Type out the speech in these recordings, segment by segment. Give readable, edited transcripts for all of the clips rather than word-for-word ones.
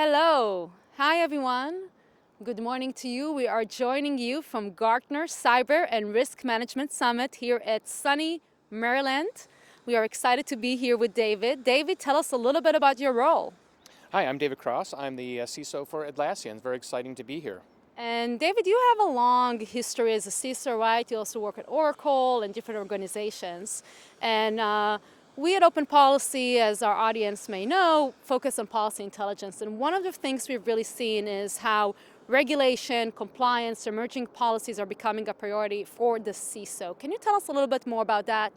Hello. Hi, everyone. Good morning to you. We are joining you from Gartner Cyber and Risk Management Summit here at sunny Maryland. We are excited to be here with David. David, tell us a little bit about your role. Hi, I'm David Cross. I'm the CISO for Atlassian. It's very exciting to be here. And David, you have a long history as a CISO, right? You also work at Oracle and different organizations. And we at OpenPolicy, as our audience may know, focus on policy intelligence. And one of the things we've really seen is how regulation, compliance, emerging policies are becoming a priority for the CISO. Can you tell us a little bit more about that?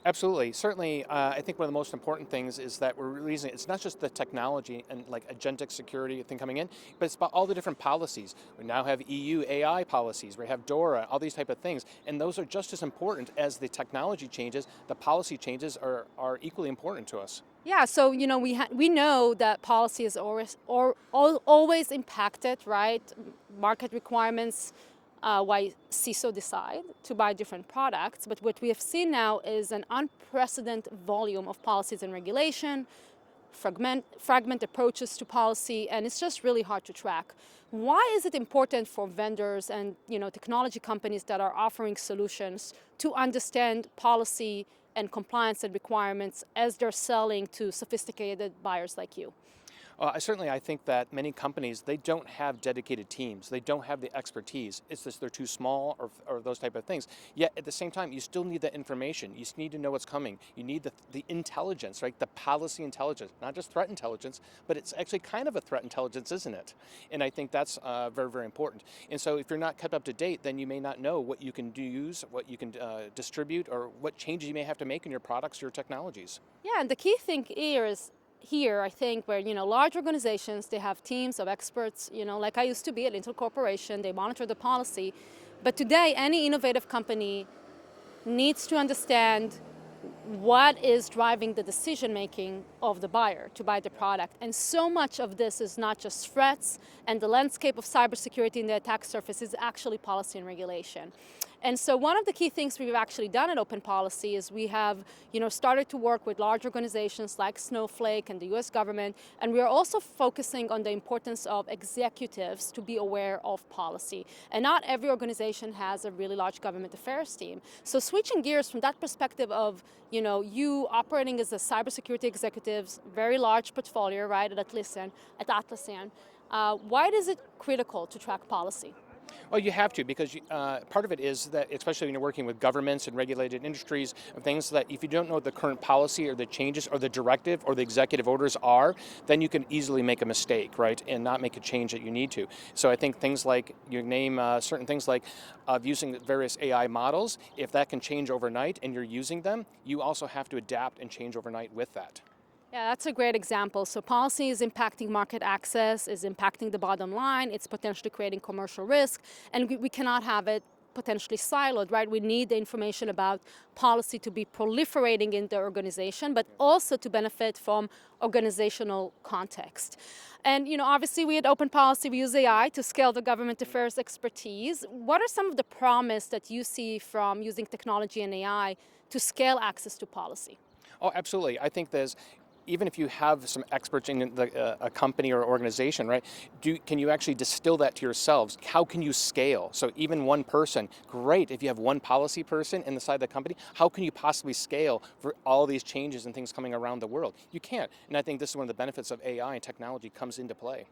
Absolutely. Certainly, I think one of the most important things is that we're releasing, it's not just the technology and like agentic security thing coming in, but it's about all the different policies. We now have EU AI policies, we have DORA, all these type of things, and those are just as important as the technology changes. The policy changes are equally important to us. Yeah, so we know that policy is always impacted, right? Market requirements, why CISO decide to buy different products. But what we have seen now is an unprecedented volume of policies and regulation, fragment approaches to policy, and it's just really hard to track. Why is it important for vendors and technology companies that are offering solutions to understand policy and compliance and requirements as they're selling to sophisticated buyers like you? I think that many companies, they don't have dedicated teams. They don't have the expertise. It's just they're too small or those type of things. Yet at the same time, you still need that information. You just need to know what's coming. You need the intelligence, right? The policy intelligence, not just threat intelligence, but it's actually kind of a threat intelligence, isn't it? And I think that's very, very important. And so if you're not kept up to date, then you may not know what you can use, what you can distribute, or what changes you may have to make in your products or your technologies. Yeah, and the key thing here, I think, where large organizations, they have teams of experts. Like I used to be at Intel Corporation, they monitor the policy. But today, any innovative company needs to understand what is driving the decision making of the buyer to buy the product. And so much of this is not just threats, and the landscape of cybersecurity in the attack surface is actually policy and regulation. And so one of the key things we've actually done at OpenPolicy is we have started to work with large organizations like Snowflake and the US government, and we are also focusing on the importance of executives to be aware of policy. And not every organization has a really large government affairs team. So switching gears from that perspective of you operating as a cybersecurity executives, very large portfolio, right, at Atlassian, why is it critical to track policy? Well, you have to, because part of it is that, especially when you're working with governments and regulated industries, and things that if you don't know what the current policy or the changes or the directive or the executive orders are, then you can easily make a mistake, right, and not make a change that you need to. So I think things like, you name certain things like using various AI models, if that can change overnight and you're using them, you also have to adapt and change overnight with that. Yeah, that's a great example. So policy is impacting market access, is impacting the bottom line, it's potentially creating commercial risk, and we cannot have it potentially siloed, right? We need the information about policy to be proliferating in the organization, but also to benefit from organizational context. And obviously we at OpenPolicy, we use AI to scale the government affairs expertise. What are some of the promise that you see from using technology and AI to scale access to policy? Oh, absolutely. I think even if you have some experts in a company or organization, right, can you actually distill that to yourselves? How can you scale? So even one person, great. If you have one policy person inside the company, how can you possibly scale for all these changes and things coming around the world? You can't. And I think this is one of the benefits of AI and technology comes into play.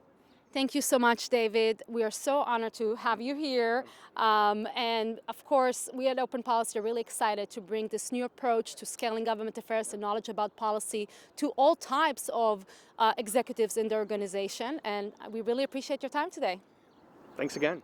Thank you so much, David. We are so honored to have you here. And of course, we at OpenPolicy are really excited to bring this new approach to scaling government affairs and knowledge about policy to all types of executives in the organization. And we really appreciate your time today. Thanks again.